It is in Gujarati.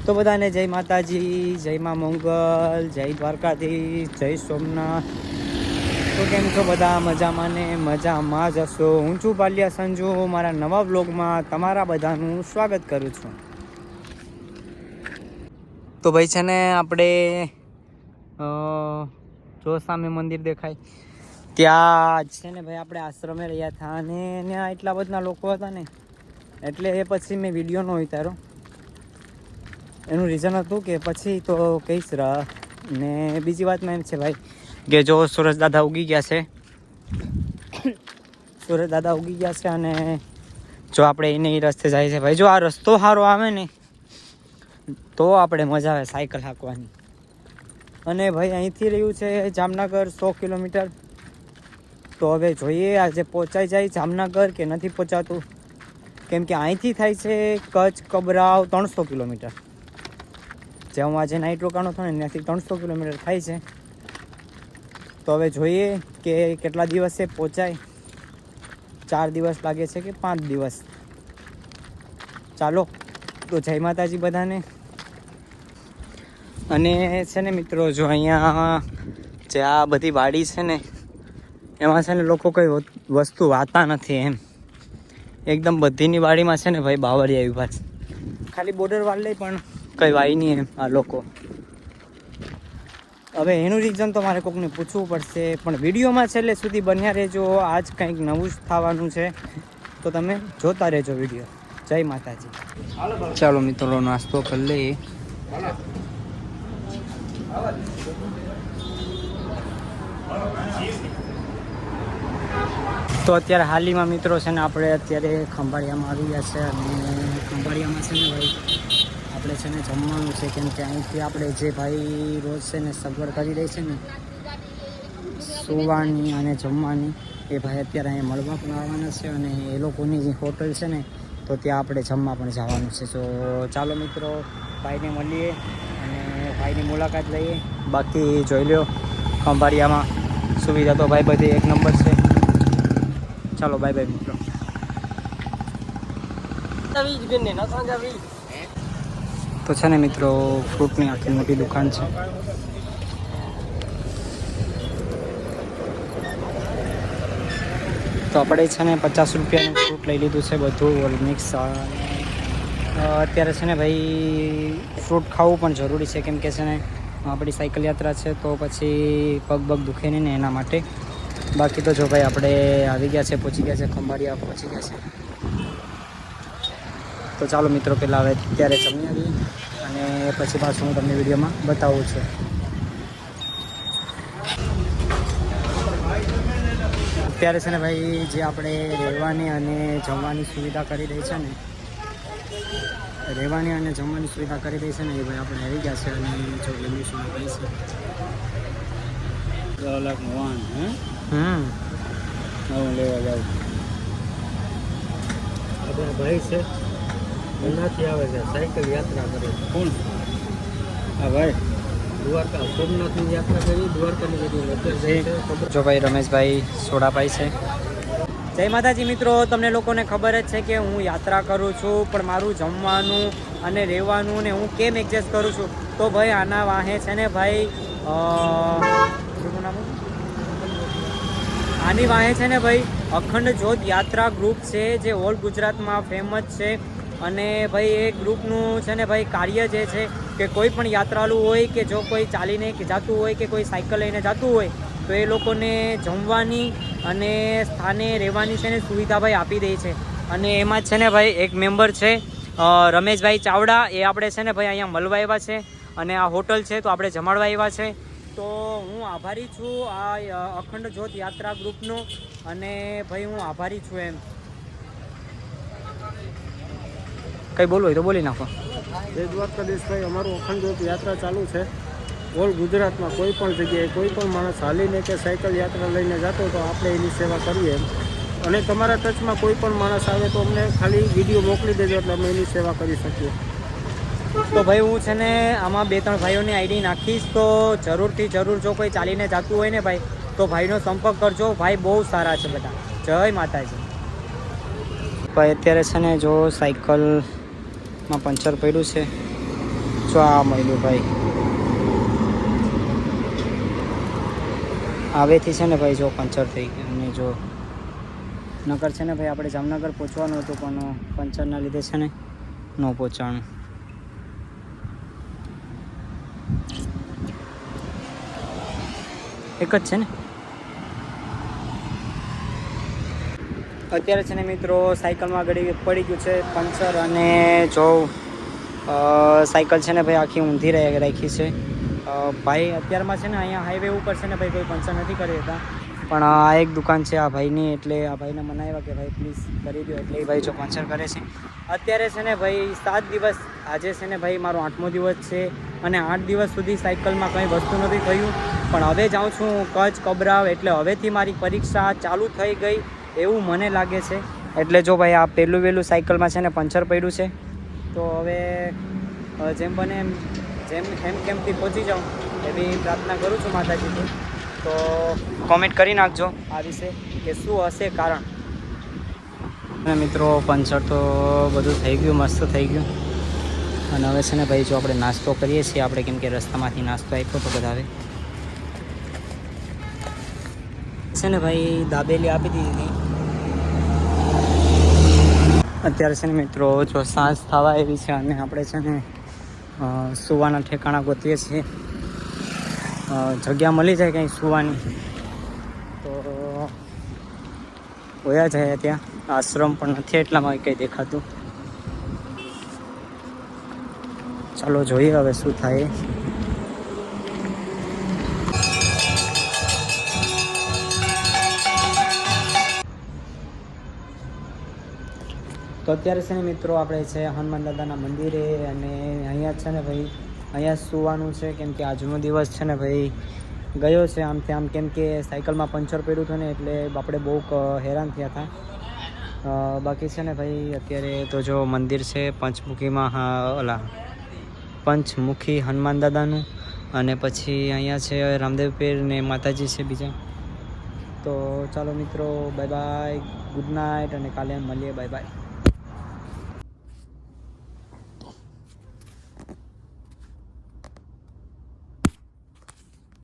તો બધાને જય માતાજી, જય મા મંગલ, જય દ્વારકાધીશ, જય સોમનાથ। તો કેમ છો બધા? મજામાં ને મજામાં જ હશો। હું છું પાલિયા સંજુ, મારા નવા વ્લોગમાં તમારા બધાનું સ્વાગત કરું છું। તો ભાઈ છે ને આપણે જો સામે મંદિર દેખાય ત્યાં છે ને ભાઈ આપણે આશ્રમે રહ્યા હતા અને ત્યાં એટલા બધા લોકો હતા ને એટલે એ પછી મેં વિડીયો ન ઉતાર્યો। એનું રીઝન હતું કે પછી તો કહીશ રહ ને બીજી વાતમાં એમ છે ભાઈ કે જો સુરજ દાદા ઉગી ગયા છે, સુરજ દાદા ઉગી ગયા છે અને જો આપણે એને એ રસ્તે જાય છે ભાઈ। જો આ રસ્તો સારો આવે ને તો આપણે મજા આવે સાયકલ હાંકવાની। અને ભાઈ અહીંથી રહ્યું છે જામનગર 100 કિલોમીટર। તો હવે જોઈએ આજે પહોંચાઈ જાય જામનગર કે નથી પહોંચાતું, કેમ કે અહીંથી થાય છે કચ્છ કબરાવ 300 કિલોમીટર। જે હું આજે નાઇટ રોકાણો થયો ને ત્યાંથી 300 કિલોમીટર થાય છે। તો હવે જોઈએ કે કેટલા દિવસે પહોંચાય, 4 દિવસ લાગે છે કે 5 દિવસ। ચાલો તો જય માતાજી બધાને। અને છે ને મિત્રો જો અહીંયા જે આ બધી વાડી છે ને એમાં છે ને લોકો કઈ વસ્તુ વાતા નથી એમ, એકદમ બધીની વાડીમાં છે ને ભાઈ બાવળિયા ઉભા છે। ખાલી બોર્ડર વાળ લઈ પણ કઈ વાય નહીં એમ આ લોકો। હવે એનું રીઝન તો મારે કોકને પૂછવું પડશે, પણ વિડીયોમાં છેલ્લે સુધી બન્યા રહેજો। આજ કંઈક નવું જ થવાનું છે તો તમે જોતા રહેજો વિડીયો। જય માતાજી। ચાલો મિત્રો નાસ્તો કરી લઈએ। તો અત્યારે હાલીમાં મિત્રો છે ને આપણે અત્યારે ખંભાળિયામાં આવી ગયા છે અને ખંભાળિયામાં છે ને ભાઈ આપણે છે ને જમવાનું છે, કેમ કે અહીંથી આપણે જે ભાઈ રોજ છે ને સગવડ કરી દે છે ને સુવાની અને જમવાની, એ ભાઈ અત્યારે અહીંયા મળવા પણ આવવાના છે અને એ લોકોની જે હોટલ છે ને તો ત્યાં આપણે જમવા પણ જવાનું છે। તો ચાલો મિત્રો ભાઈને મળીએ અને ભાઈની મુલાકાત લઈએ। બાકી જોઈ લો ખંભાળિયામાં સુવિધા તો ભાઈ બધી એક નંબર છે। ચાલો બાય બાય મિત્રો। તો છે ને મિત્રો ફ્રૂટની આખી મોટી દુકાન છે। તો આપણે છે ને 50 રૂપિયાનું ફ્રૂટ લઈ લીધું છે બધું મિક્સ। અત્યારે છે ને ભાઈ ફ્રૂટ ખાવું પણ જરૂરી છે, કેમ કે છે ને આપણી સાયકલ યાત્રા છે તો પછી પગ દુખે નહીં ને એના માટે। બાકી તો જો ભાઈ આપણે આવી ગયા છે, પહોંચી ગયા છે ખંભાળિયા પહોંચી ગયા છે। તો ચાલો મિત્રો પહેલાં હવે અત્યારે જમી આવીએ અને પછી પાછું હું તમને વિડીયોમાં બતાવું છું। અત્યારે છે ને ભાઈ જે આપણે રહેવાની અને જમવાની સુવિધા કરી દઈ છે ને, રહેવાની અને જમવાની સુવિધા કરી દઈ છે ને એ ભાઈ આપણે આવી ગયા છે અને જો એમની સુવિધા કરી છે। 10 લાખનું વાહન નવું લેવા જાવ ભાઈ છે એનાથી આવે છે સાયકલ યાત્રા કરે। કોણ? હા ભાઈ દ્વારકા સોમનાથની યાત્રા કરી, દ્વારકાની બધી અત્યારે જો ભાઈ રમેશભાઈ સોડાભાઈ છે। જય માતાજી મિત્રો। તમને લોકોને ખબર જ છે કે હું યાત્રા કરું છું, પણ મારું જમવાનું અને રહેવાનું ને હું કેમ એડજસ્ટ કરું છું, તો ભાઈ આના વાહે છે ને ભાઈ આની વાહે છે ને ભાઈ અખંડ જ્યોત યાત્રા ગ્રુપ છે, જે ઓલ ગુજરાતમાં ફેમસ છે। અને ભાઈ એ ગ્રુપનું છે ને ભાઈ કાર્ય જે છે કે કોઈ પણ યાત્રાળુ હોય કે જો કોઈ ચાલીને જતું હોય કે કોઈ સાયકલ લઈને જતું હોય તો એ લોકોને જમવાની અને સ્થાને રહેવાની છે ને સુવિધા ભાઈ આપી દે છે। અને એમાં જ છે ને ભાઈ એક મેમ્બર છે રમેશભાઈ ચાવડા, એ આપણે છે ને ભાઈ અહીંયા મળવા આવ્યા છે અને આ હોટલ છે તો આપણે જમાડવા આવ્યા છે। તો હું આભારી છું આ અખંડ જ્યોત યાત્રા ગ્રુપનો, અને ભાઈ હું આભારી છું એમ। કંઈ બોલવું હોય તો બોલી નાખો। જય દ્વારકાધીશભાઈ, અમારું અખંડ જ્યોત યાત્રા ચાલુ છે ઓલ ગુજરાતમાં। કોઈ પણ જગ્યાએ કોઈ પણ માણસ હાલીને કે સાયકલ યાત્રા લઈને જતો તો આપણે એની સેવા કરીએ એમ। અને તમારા ટચમાં કોઈ પણ માણસ આવે તો અમને ખાલી વિડીયો મોકલી દેજો એટલે અમે એની સેવા કરી શકીએ। તો ભાઈ હું છે ને આમાં 2-3 ભાઈઓની આઈડી નાખીશ, તો જરૂરથી જરૂર જો કોઈ ચાલીને જતું હોય ને ભાઈ તો ભાઈનો સંપર્ક કરજો। ભાઈ બહુ સારા છે બધા। જય માતાજી ભાઈ। અત્યારે છે ને જો સાયકલમાં પંચર પડ્યું છે જો આ મળ્યું ભાઈ. આવેથી છે ને ભાઈ જો પંચર થઈ ગયું. અને જો નગર છે ને ભાઈ આપણે જામનગર પહોંચવાનું હતું પણ પંચરના લીધે છે ને ન પહોંચાણું. એક જ છે ને. અત્યારે છે ને મિત્રો સાયકલમાં ઘડી પડી ગયું છે પંચર. અને જો સાયકલ છે ને ભાઈ આખી ઊંધી રાખી છે ભાઈ. અત્યારમાં છે ને અહીંયા હાઈવે ઉપર છે ને ભાઈ કોઈ પંચર નથી કરી દેતા, પણ આ એક દુકાન છે આ ભાઈની, એટલે આ ભાઈને મનાવ્યા કે ભાઈ પ્લીઝ કરી દો, એટલે એ ભાઈ જો પંચર કરે છે. અત્યારે છે ને ભાઈ 7 દિવસ, આજે છે ને ભાઈ મારો 8મો દિવસ છે અને 8 દિવસ સુધી સાયકલમાં કંઈ વસ્તુ નથી થયું. પણ હવે જાઉં છું કચ્છ કબરાવ, એટલે હવેથી મારી પરીક્ષા ચાલુ થઈ ગઈ એવું મને લાગે છે. એટલે જો ભાઈ આ પહેલું વહેલું સાયકલમાં છે ને પંચર પડ્યું છે, તો હવે જેમ બને જેમ કેમથી પહોંચી જાઉં એવી પ્રાર્થના કરું છું માતાજીથી. તો કોમેન્ટ કરી નાખજો આ વિશે કે શું હશે કારણ. અને મિત્રો પંચર તો બધું થઈ ગયું, મસ્ત થઈ ગયું. અને હવે છે ને ભાઈ જો આપણે નાસ્તો કરીએ છીએ આપણે, કેમ કે રસ્તામાંથી નાસ્તો આપ્યો તો બધાએ છે ને ભાઈ દાબેલી આપી દીધી. અત્યારે છે ને મિત્રો જો સાંજ થવા એવી છે અને આપણે છે ને સુવાના ઠેકાણા ગોતીએ છીએ. જગ્યા મળી જાય કંઈ સુવાની તો હોયા જાય. ત્યાં આશ્રમ પણ નથી એટલામાં કંઈ દેખાતું. ચાલો જોઈએ હવે શું થાય. તો અત્યારે છે ને મિત્રો આપણે છે હનુમાન દાદાના મંદિરે, અને અહીંયા છે ને ભાઈ અહીંયા સુવાનું છે, કેમ કે આજનો દિવસ છે ને ભાઈ ગયો છે આમથી આમ, કેમ કે સાયકલમાં પંચર પડ્યું હતું ને એટલે આપણે બહુ હેરાન થયા હતા. બાકી છે ને ભાઈ અત્યારે તો જો મંદિર છે પંચમુખીમાં, ઓલા પંચમુખી હનુમાન દાદાનું, અને પછી અહીંયા છે રામદેવ પીર ને માતાજી છે બીજા. તો ચાલો મિત્રો બાય બાય, ગુડ નાઇટ, અને કાલે મળીએ. Bye bye.